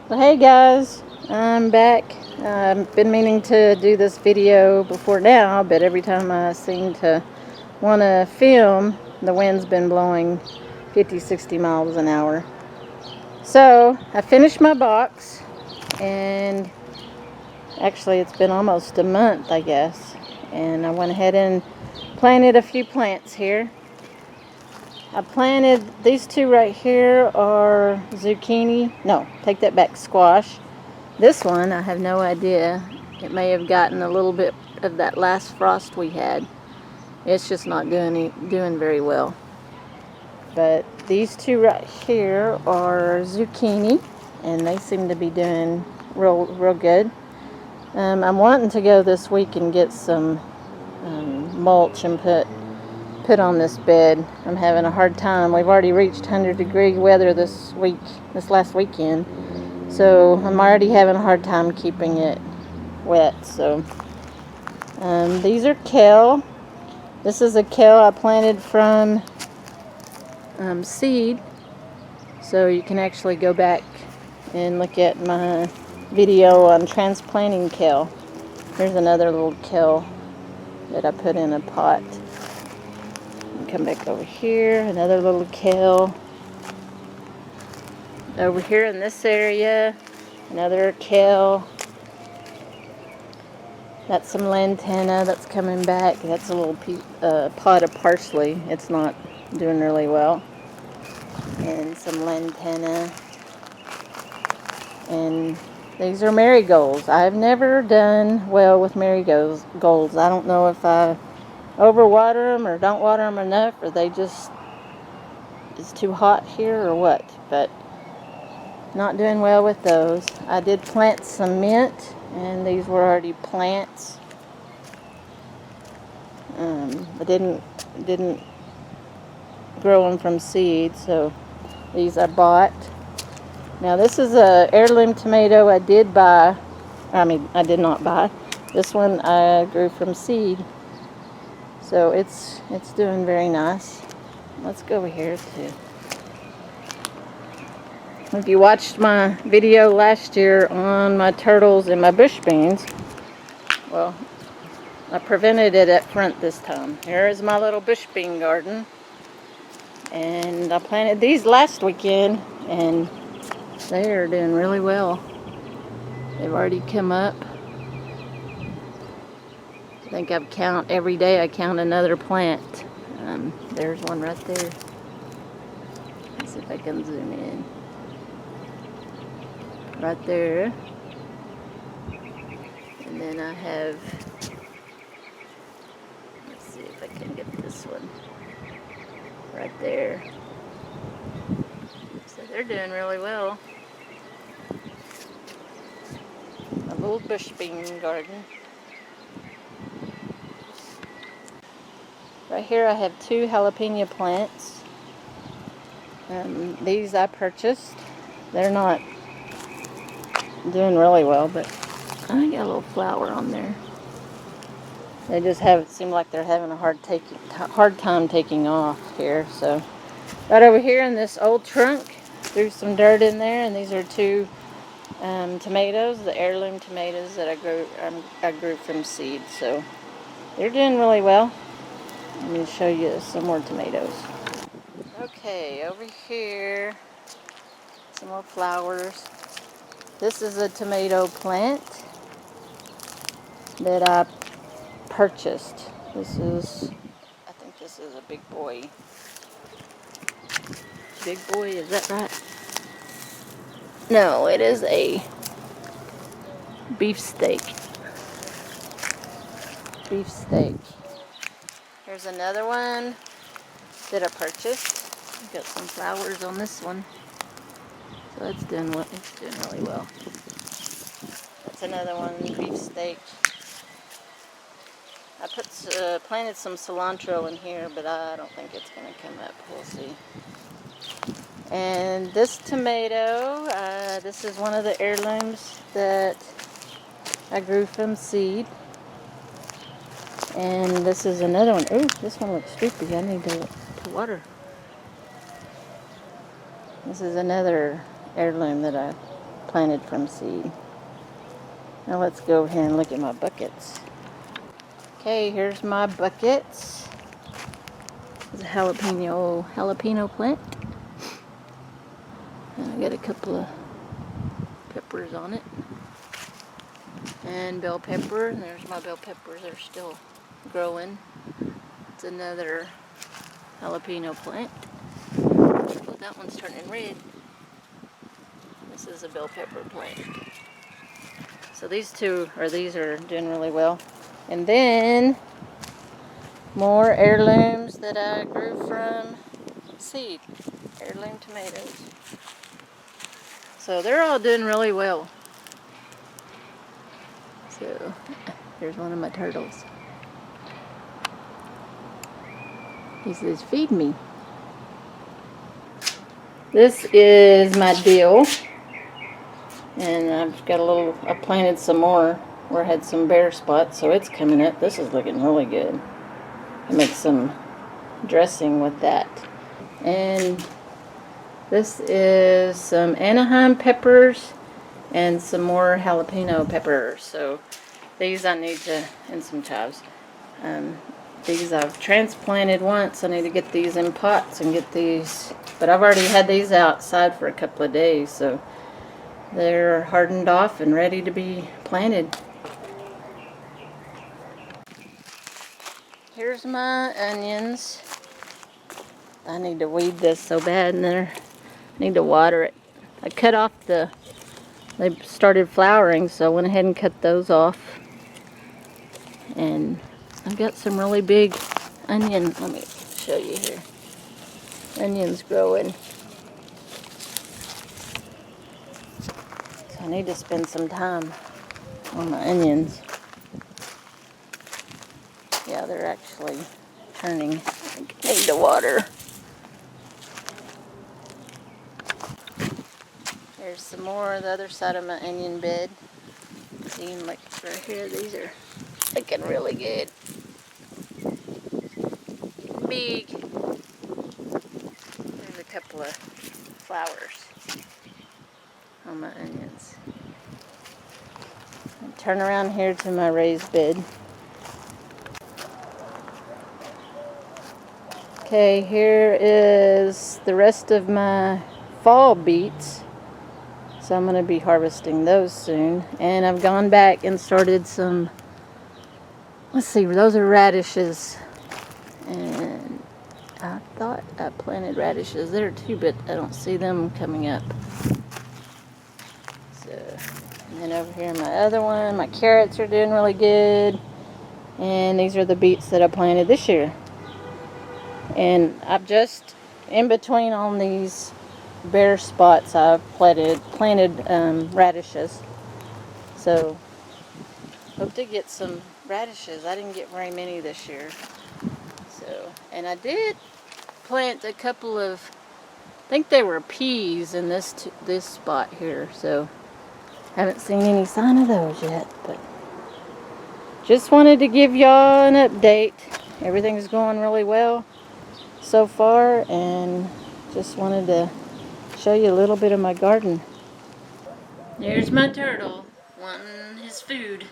Well, hey guys, I'm back. I've been meaning to do this video before now, but every time I seem to want to film, the wind's been blowing 50-60 miles an hour. So I finished my box, and actually it's been almost a month, I guess, and I went ahead and planted a few plants here. I planted these two right here are zucchini. No, take that back, squash. This one, I have no idea. It may have gotten a little bit of that last frost we had. It's just not doing very well. But these two right here are zucchini, and they seem to be doing real good. I'm wanting to go this week and get some mulch and put on this bed. I'm having a hard time. We've already reached 100-degree weather this last weekend. So I'm already having a hard time keeping it wet. So these are kale. This is a kale I planted from seed. So you can actually go back and look at my video on transplanting kale. Here's another little kale that I put in a pot. Come back over here, another little kale. Over here in this area, another kale. That's some lantana that's coming back. That's a little pot of parsley. It's not doing really well. And some lantana. And these are marigolds. I've never done well with marigolds. I don't know if I overwater them or don't water them enough, or it's too hot here or what, but not doing well with those. I did plant some mint, and these were already plants. I didn't grow them from seed, so these I bought. Now this is a heirloom tomato I did not buy. This one I grew from seed. So it's doing very nice. Let's go over here too. If you watched my video last year on my turtles and my bush beans, well, I prevented it at front this time. Here is my little bush bean garden. And I planted these last weekend, and they are doing really well. They've already come up. I think every day I count another plant. There's one right there. Let's see if I can zoom in. Right there. And then I have, let's see if I can get this one. Right there. So they're doing really well. A little bush bean garden. Right here I have two jalapeno plants. These I purchased. They're not doing really well, but I got a little flower on there. They just seem like they're having a hard time taking off here. So right over here in this old trunk, threw some dirt in there, and these are two tomatoes, the heirloom tomatoes that I grew from seed. So they're doing really well. Let me show you some more tomatoes. Okay, over here, some more flowers. This is a tomato plant that I purchased. I think this is a big boy. Big boy, is that right? No, it is a beefsteak. Here's another one that I purchased. Got some flowers on this one. So it's doing really well. That's another one, beefsteak. I planted some cilantro in here, but I don't think it's going to come up. We'll see. And this tomato, this is one of the heirlooms that I grew from seed. And this is another one. Ooh, this one looks droopy. I need to water. This is another heirloom that I planted from seed. Now let's go ahead and look at my buckets. Okay, here's my buckets. There's a jalapeno plant. And I got a couple of peppers on it. And bell pepper, and there's my bell peppers. They're still growing. It's another jalapeno plant. Oh, that one's turning red. This is a bell pepper plant. So these are doing really well. And then more heirlooms that I grew from seed. Heirloom tomatoes. So they're all doing really well. So there's one of my turtles. He says, feed me. This is my dill. And I planted some more where I had some bare spots, so it's coming up. This is looking really good. I make some dressing with that. And this is some Anaheim peppers and some more jalapeno peppers. So these I need to, and some chives. These I've transplanted once. I need to get these in pots and get these, but I've already had these outside for a couple of days, so they're hardened off and ready to be planted. Here's my onions. I need to weed this so bad in there. I need to water it. I cut off they started flowering, so I went ahead and cut those off. And I've got some really big onion. Let me show you here. Onions growing. So I need to spend some time on my onions. Yeah, they're actually turning. I need to water. There's some more on the other side of my onion bed. See, like right here, these are looking really good. Big. There's a couple of flowers on my onions. And turn around here to my raised bed. Okay, here is the rest of my fall beets. So I'm going to be harvesting those soon. And I've gone back and started some, let's see, those are radishes. And I thought I planted radishes there too, but I don't see them coming up. So, and then over here my other one, my carrots are doing really good. And these are the beets that I planted this year. And I've just, in between on these bare spots, I've planted radishes. So, hope to get some radishes. I didn't get very many this year. So, and I did plant a couple of, I think they were peas in this spot here. So, haven't seen any sign of those yet. But just wanted to give y'all an update. Everything's going really well so far, and just wanted to show you a little bit of my garden. There's my turtle wanting his food.